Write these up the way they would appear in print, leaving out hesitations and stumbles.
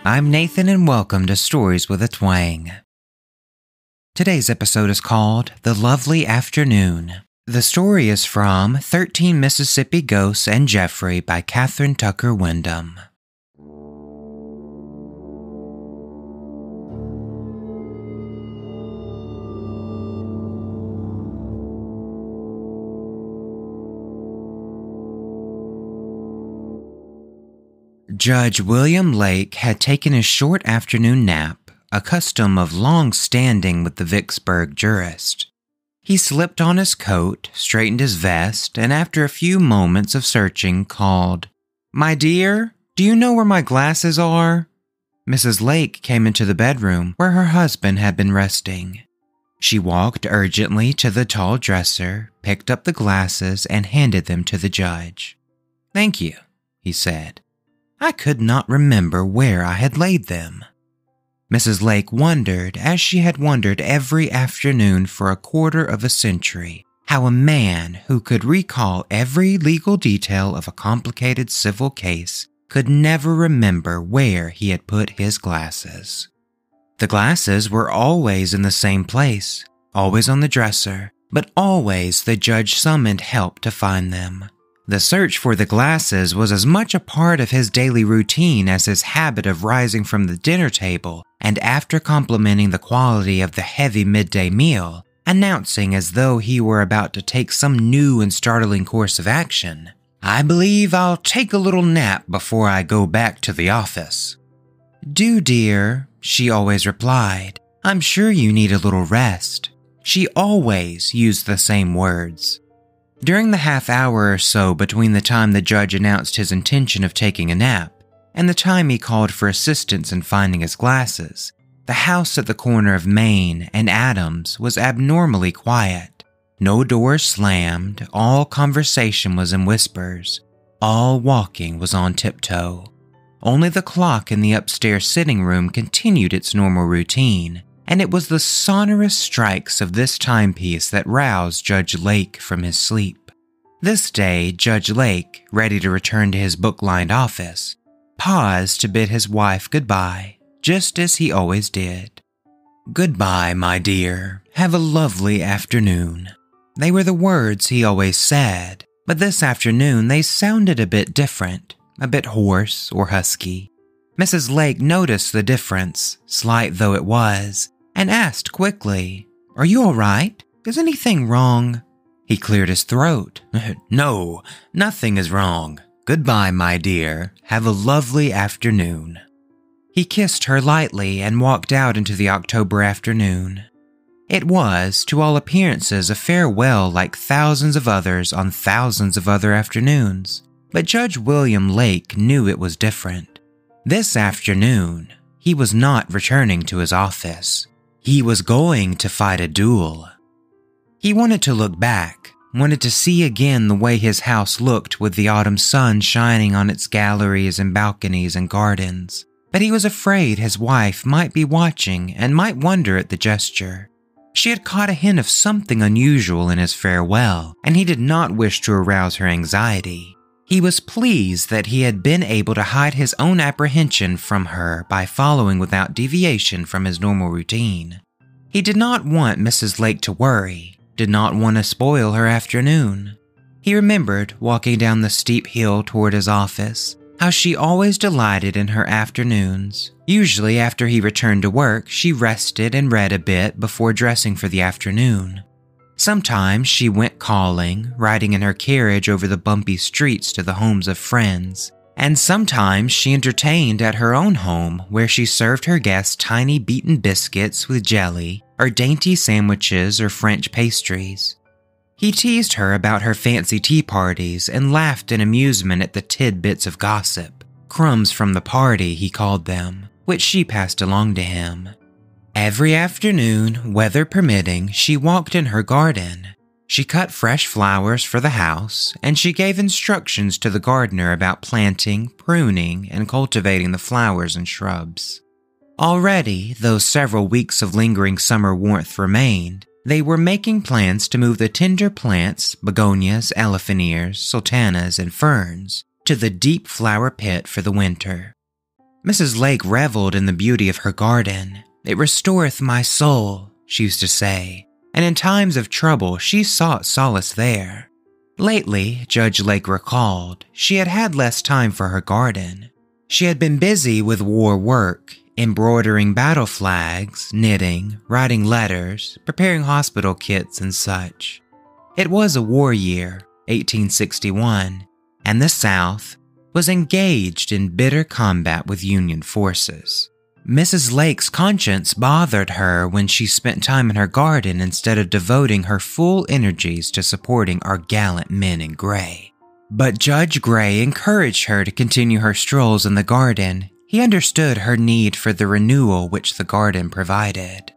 I'm Nathan and welcome to Stories with a Twang. Today's episode is called The Lovely Afternoon. The story is from 13 Mississippi Ghosts and Jeffrey by Kathryn Tucker Windham. Judge William Lake had taken his short afternoon nap, a custom of long standing with the Vicksburg jurist. He slipped on his coat, straightened his vest, and after a few moments of searching, called, "My dear, do you know where my glasses are?" Mrs. Lake came into the bedroom where her husband had been resting. She walked urgently to the tall dresser, picked up the glasses, and handed them to the judge. "Thank you," he said. "I could not remember where I had laid them." Mrs. Lake wondered, as she had wondered every afternoon for a quarter of a century, how a man who could recall every legal detail of a complicated civil case could never remember where he had put his glasses. The glasses were always in the same place, always on the dresser, but always the judge summoned help to find them. The search for the glasses was as much a part of his daily routine as his habit of rising from the dinner table and, after complimenting the quality of the heavy midday meal, announcing as though he were about to take some new and startling course of action, "I believe I'll take a little nap before I go back to the office." "Do, dear," she always replied. "I'm sure you need a little rest." She always used the same words. During the half hour or so between the time the judge announced his intention of taking a nap and the time he called for assistance in finding his glasses, the house at the corner of Main and Adams was abnormally quiet. No doors slammed, all conversation was in whispers, all walking was on tiptoe. Only the clock in the upstairs sitting room continued its normal routine, and it was the sonorous strikes of this timepiece that roused Judge Lake from his sleep. This day, Judge Lake, ready to return to his book-lined office, paused to bid his wife goodbye, just as he always did. "Goodbye, my dear. Have a lovely afternoon." They were the words he always said, but this afternoon they sounded a bit different, a bit hoarse or husky. Mrs. Lake noticed the difference, slight though it was, and asked quickly, "Are you all right? Is anything wrong?" He cleared his throat. "No, nothing is wrong. Goodbye, my dear. Have a lovely afternoon." He kissed her lightly and walked out into the October afternoon. It was, to all appearances, a farewell like thousands of others on thousands of other afternoons, but Judge William Lake knew it was different. This afternoon, he was not returning to his office. He was going to fight a duel. He wanted to look back, wanted to see again the way his house looked with the autumn sun shining on its galleries and balconies and gardens, but he was afraid his wife might be watching and might wonder at the gesture. She had caught a hint of something unusual in his farewell, and he did not wish to arouse her anxiety. He was pleased that he had been able to hide his own apprehension from her by following without deviation from his normal routine. He did not want Mrs. Lake to worry, did not want to spoil her afternoon. He remembered, walking down the steep hill toward his office, how she always delighted in her afternoons. Usually after he returned to work, she rested and read a bit before dressing for the afternoon. Sometimes she went calling, riding in her carriage over the bumpy streets to the homes of friends, and sometimes she entertained at her own home where she served her guests tiny beaten biscuits with jelly or dainty sandwiches or French pastries. He teased her about her fancy tea parties and laughed in amusement at the tidbits of gossip, crumbs from the party he called them, which she passed along to him. Every afternoon, weather permitting, she walked in her garden. She cut fresh flowers for the house, and she gave instructions to the gardener about planting, pruning, and cultivating the flowers and shrubs. Already, though several weeks of lingering summer warmth remained, they were making plans to move the tender plants, begonias, elephant ears, sultanas, and ferns, to the deep flower pit for the winter. Mrs. Lake reveled in the beauty of her garden. "It restoreth my soul," she used to say, and in times of trouble she sought solace there. Lately, Judge Lake recalled, she had had less time for her garden. She had been busy with war work, embroidering battle flags, knitting, writing letters, preparing hospital kits, and such. It was a war year, 1861, and the South was engaged in bitter combat with Union forces. Mrs. Lake's conscience bothered her when she spent time in her garden instead of devoting her full energies to supporting our gallant men in gray. But Judge Gray encouraged her to continue her strolls in the garden. He understood her need for the renewal which the garden provided.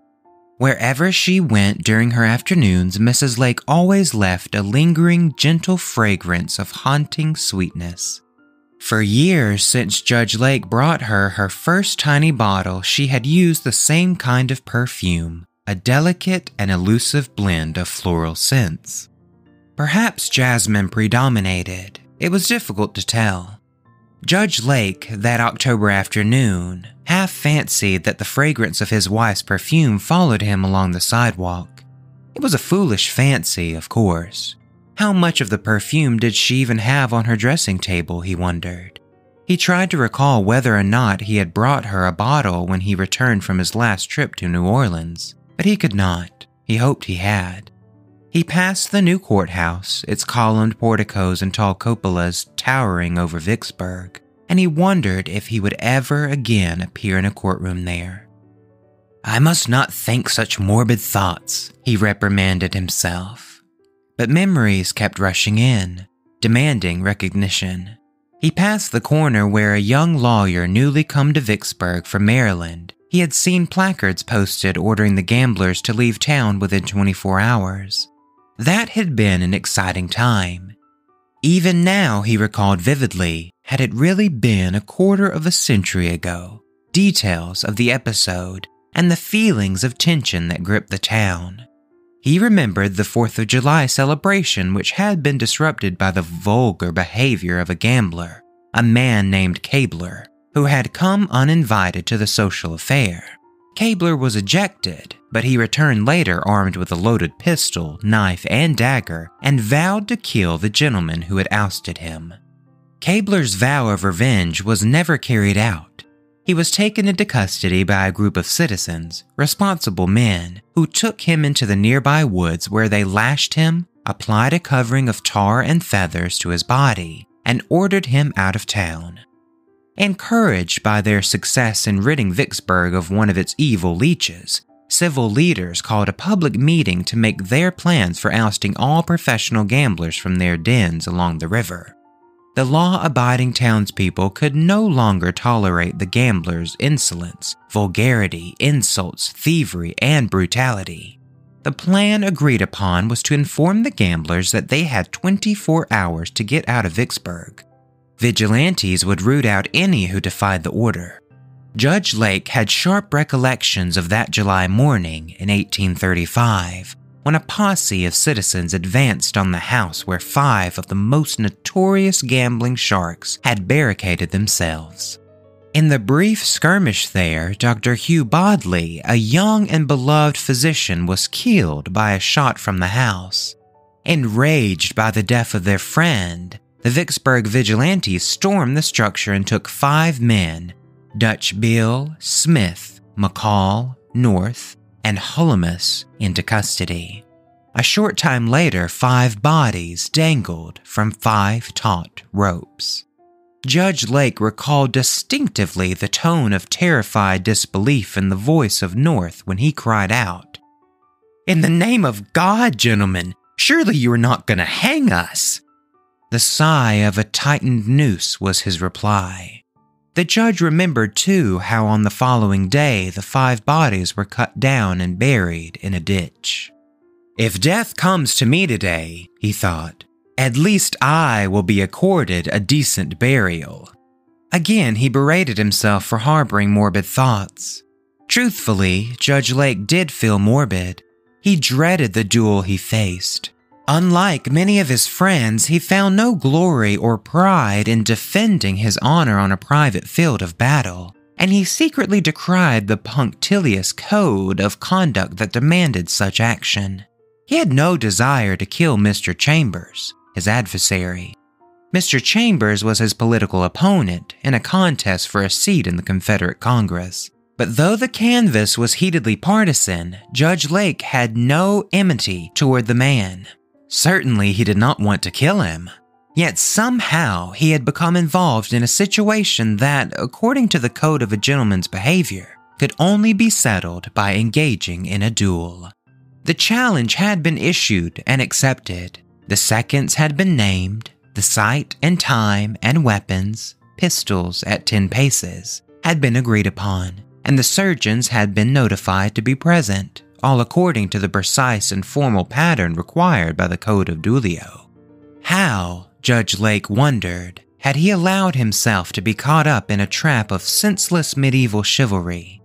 Wherever she went during her afternoons, Mrs. Lake always left a lingering, gentle fragrance of haunting sweetness. For years since Judge Lake brought her her first tiny bottle, she had used the same kind of perfume, a delicate and elusive blend of floral scents. Perhaps jasmine predominated. It was difficult to tell. Judge Lake, that October afternoon, half fancied that the fragrance of his wife's perfume followed him along the sidewalk. It was a foolish fancy, of course. How much of the perfume did she even have on her dressing table, he wondered. He tried to recall whether or not he had brought her a bottle when he returned from his last trip to New Orleans, but he could not. He hoped he had. He passed the new courthouse, its columned porticos and tall cupolas towering over Vicksburg, and he wondered if he would ever again appear in a courtroom there. "I must not think such morbid thoughts," he reprimanded himself. But memories kept rushing in, demanding recognition. He passed the corner where a young lawyer newly come to Vicksburg from Maryland. He had seen placards posted ordering the gamblers to leave town within 24 hours. That had been an exciting time. Even now, he recalled vividly, had it really been a quarter of a century ago, details of the episode and the feelings of tension that gripped the town. He remembered the 4th of July celebration, which had been disrupted by the vulgar behavior of a gambler, a man named Cabler, who had come uninvited to the social affair. Cabler was ejected, but he returned later armed with a loaded pistol, knife, and dagger, and vowed to kill the gentleman who had ousted him. Cabler's vow of revenge was never carried out. He was taken into custody by a group of citizens, responsible men, who took him into the nearby woods where they lashed him, applied a covering of tar and feathers to his body, and ordered him out of town. Encouraged by their success in ridding Vicksburg of one of its evil leeches, civil leaders called a public meeting to make their plans for ousting all professional gamblers from their dens along the river. The law-abiding townspeople could no longer tolerate the gamblers' insolence, vulgarity, insults, thievery, and brutality. The plan agreed upon was to inform the gamblers that they had 24 hours to get out of Vicksburg. Vigilantes would root out any who defied the order. Judge Lake had sharp recollections of that July morning in 1835, when a posse of citizens advanced on the house where 5 of the most notorious gambling sharks had barricaded themselves. In the brief skirmish there, Dr. Hugh Bodley, a young and beloved physician, was killed by a shot from the house. Enraged by the death of their friend, the Vicksburg vigilantes stormed the structure and took 5 men, Dutch Bill, Smith, McCall, North, and Hullemus, into custody. A short time later, 5 bodies dangled from 5 taut ropes. Judge Lake recalled distinctively the tone of terrified disbelief in the voice of North when he cried out, "In the name of God, gentlemen, surely you are not going to hang us!" The sigh of a tightened noose was his reply. The judge remembered, too, how on the following day the 5 bodies were cut down and buried in a ditch. "If death comes to me today," he thought, "at least I will be accorded a decent burial." Again, he berated himself for harboring morbid thoughts. Truthfully, Judge Lake did feel morbid. He dreaded the duel he faced. Unlike many of his friends, he found no glory or pride in defending his honor on a private field of battle, and he secretly decried the punctilious code of conduct that demanded such action. He had no desire to kill Mr. Chambers, his adversary. Mr. Chambers was his political opponent in a contest for a seat in the Confederate Congress. But though the canvass was heatedly partisan, Judge Lake had no enmity toward the man. Certainly he did not want to kill him. Yet somehow he had become involved in a situation that, according to the code of a gentleman's behavior, could only be settled by engaging in a duel. The challenge had been issued and accepted. The seconds had been named. The site and time and weapons, pistols at 10 paces, had been agreed upon, and the surgeons had been notified to be present, all according to the precise and formal pattern required by the Code of Duello. How, Judge Lake wondered, had he allowed himself to be caught up in a trap of senseless medieval chivalry?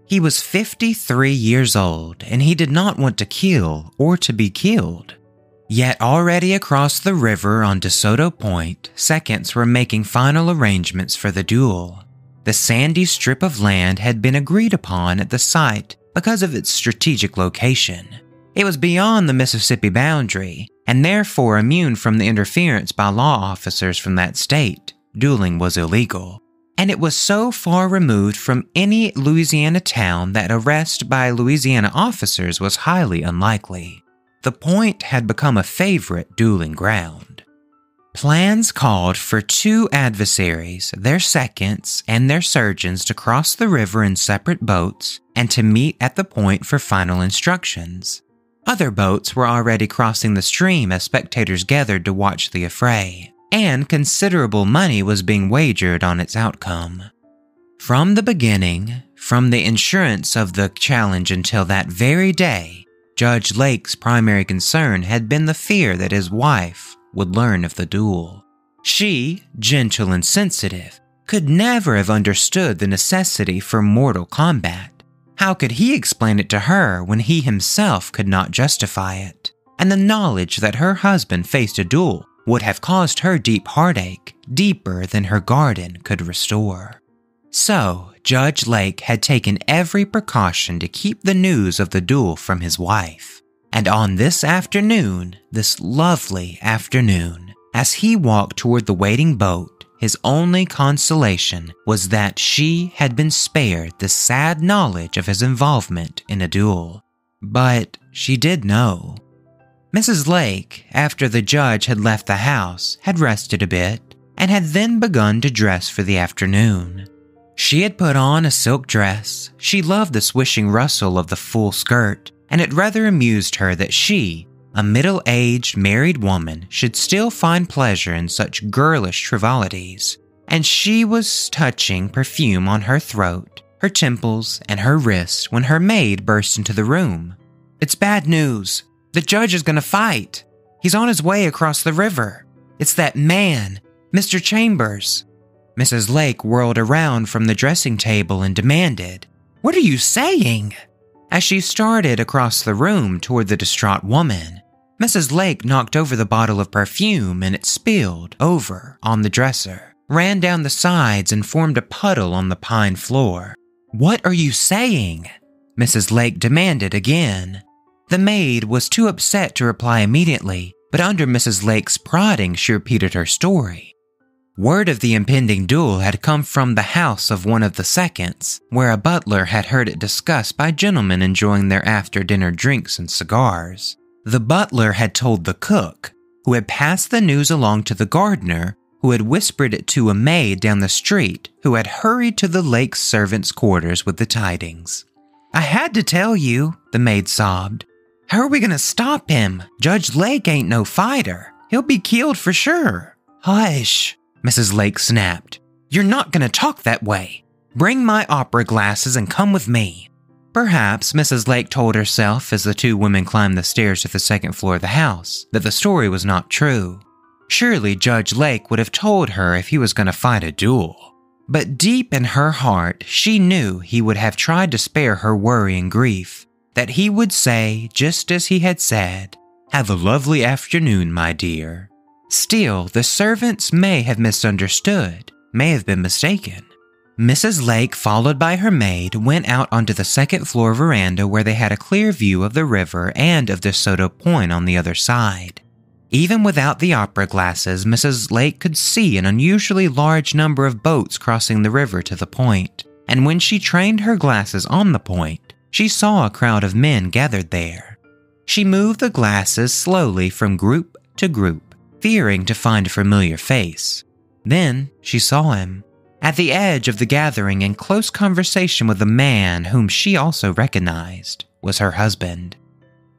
He was 53 years old, and he did not want to kill or to be killed. Yet already across the river on DeSoto Point, seconds were making final arrangements for the duel. The sandy strip of land had been agreed upon at the site because of its strategic location. It was beyond the Mississippi boundary, and therefore immune from the interference by law officers from that state. Dueling was illegal. And it was so far removed from any Louisiana town that arrest by Louisiana officers was highly unlikely. The point had become a favorite dueling ground. Plans called for 2 adversaries, their seconds, and their surgeons to cross the river in separate boats and to meet at the point for final instructions. Other boats were already crossing the stream as spectators gathered to watch the affray, and considerable money was being wagered on its outcome. From the beginning, from the insurance of the challenge until that very day, Judge Lake's primary concern had been the fear that his wife would learn of the duel. She, gentle and sensitive, could never have understood the necessity for mortal combat. How could he explain it to her when he himself could not justify it? And the knowledge that her husband faced a duel would have caused her deep heartache, deeper than her garden could restore. So, Judge Lake had taken every precaution to keep the news of the duel from his wife. And on this afternoon, this lovely afternoon, as he walked toward the waiting boat, his only consolation was that she had been spared the sad knowledge of his involvement in a duel. But she did know. Mrs. Lake, after the judge had left the house, had rested a bit, and had then begun to dress for the afternoon. She had put on a silk dress. She loved the swishing rustle of the full skirt, and it rather amused her that she, a middle-aged married woman, should still find pleasure in such girlish frivolities. And she was touching perfume on her throat, her temples, and her wrists when her maid burst into the room. "It's bad news. The judge is going to fight. He's on his way across the river. It's that man, Mr. Chambers." Mrs. Lake whirled around from the dressing table and demanded, "What are you saying?" As she started across the room toward the distraught woman, Mrs. Lake knocked over the bottle of perfume and it spilled over on the dresser, ran down the sides and formed a puddle on the pine floor. "What are you saying?" Mrs. Lake demanded again. The maid was too upset to reply immediately, but under Mrs. Lake's prodding she repeated her story. Word of the impending duel had come from the house of one of the seconds, where a butler had heard it discussed by gentlemen enjoying their after-dinner drinks and cigars. The butler had told the cook, who had passed the news along to the gardener, who had whispered it to a maid down the street, who had hurried to the Lake's servants' quarters with the tidings. "I had to tell you," the maid sobbed. "How are we going to stop him? Judge Lake ain't no fighter. He'll be killed for sure." "Hush," Mrs. Lake snapped. "You're not going to talk that way. Bring my opera glasses and come with me." Perhaps Mrs. Lake told herself as the 2 women climbed the stairs to the 2nd floor of the house that the story was not true. Surely Judge Lake would have told her if he was going to fight a duel. But deep in her heart, she knew he would have tried to spare her worry and grief, that he would say, just as he had said, Have a lovely afternoon, my dear." Still, the servants may have misunderstood, may have been mistaken. Mrs. Lake, followed by her maid, went out onto the second-floor veranda where they had a clear view of the river and of De Soto Point on the other side. Even without the opera glasses, Mrs. Lake could see an unusually large number of boats crossing the river to the point, and when she trained her glasses on the point, she saw a crowd of men gathered there. She moved the glasses slowly from group to group, fearing to find a familiar face. Then she saw him. At the edge of the gathering, in close conversation with a man whom she also recognized, was her husband.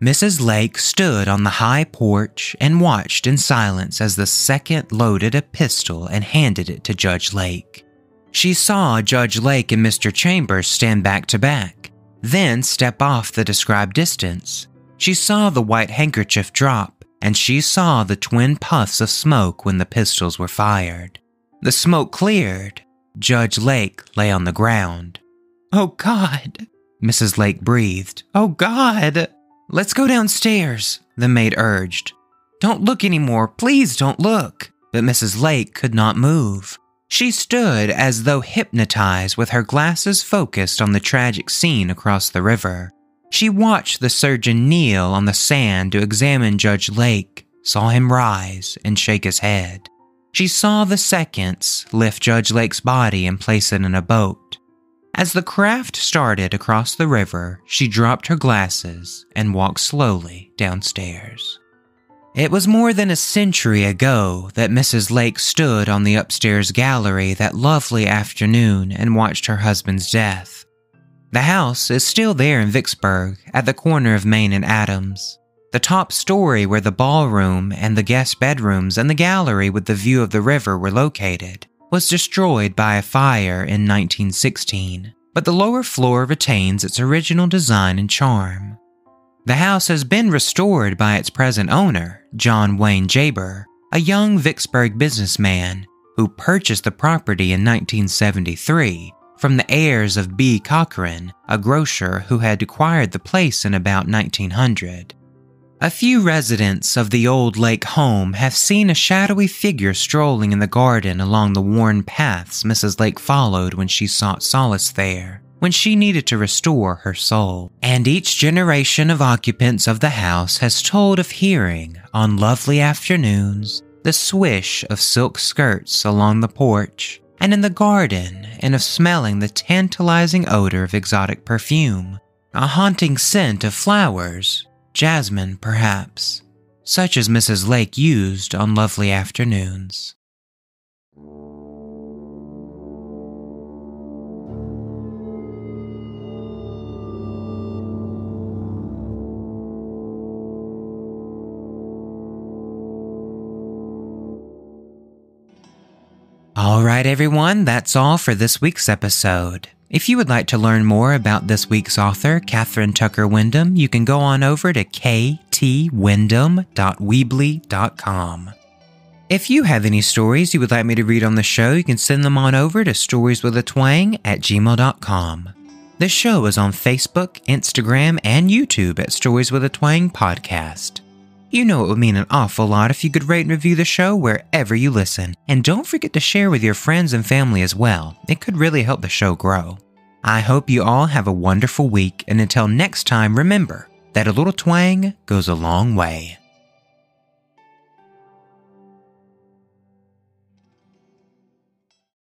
Mrs. Lake stood on the high porch and watched in silence as the second loaded a pistol and handed it to Judge Lake. She saw Judge Lake and Mr. Chambers stand back to back, then step off the described distance. She saw the white handkerchief drop, and she saw the twin puffs of smoke when the pistols were fired. The smoke cleared. Judge Lake lay on the ground. "Oh, God," Mrs. Lake breathed. "Oh, God." "Let's go downstairs," the maid urged. "Don't look anymore. Please don't look." But Mrs. Lake could not move. She stood as though hypnotized with her glasses focused on the tragic scene across the river. She watched the surgeon kneel on the sand to examine Judge Lake, saw him rise and shake his head. She saw the seconds lift Judge Lake's body and place it in a boat. As the craft started across the river, she dropped her glasses and walked slowly downstairs. It was more than a century ago that Mrs. Lake stood on the upstairs gallery that lovely afternoon and watched her husband's death. The house is still there in Vicksburg, at the corner of Main and Adams. The top story where the ballroom and the guest bedrooms and the gallery with the view of the river were located was destroyed by a fire in 1916, but the lower floor retains its original design and charm. The house has been restored by its present owner, John Wayne Jaber, a young Vicksburg businessman who purchased the property in 1973 from the heirs of B. Kathryn, a grocer who had acquired the place in about 1900. A few residents of the old lake home have seen a shadowy figure strolling in the garden along the worn paths Mrs. Lake followed when she sought solace there, when she needed to restore her soul. And each generation of occupants of the house has told of hearing, on lovely afternoons, the swish of silk skirts along the porch and in the garden, and of smelling the tantalizing odor of exotic perfume, a haunting scent of flowers, jasmine perhaps, such as Mrs. Lake used on lovely afternoons. All right, everyone, that's all for this week's episode. If you would like to learn more about this week's author, Kathryn Tucker Windham, you can go on over to ktwindham.weebly.com. If you have any stories you would like me to read on the show, you can send them on over to storieswithatwang@gmail.com. The show is on Facebook, Instagram, and YouTube at Stories with a Twang Podcast. You know it would mean an awful lot if you could rate and review the show wherever you listen. And don't forget to share with your friends and family as well. It could really help the show grow. I hope you all have a wonderful week, and until next time, remember that a little twang goes a long way.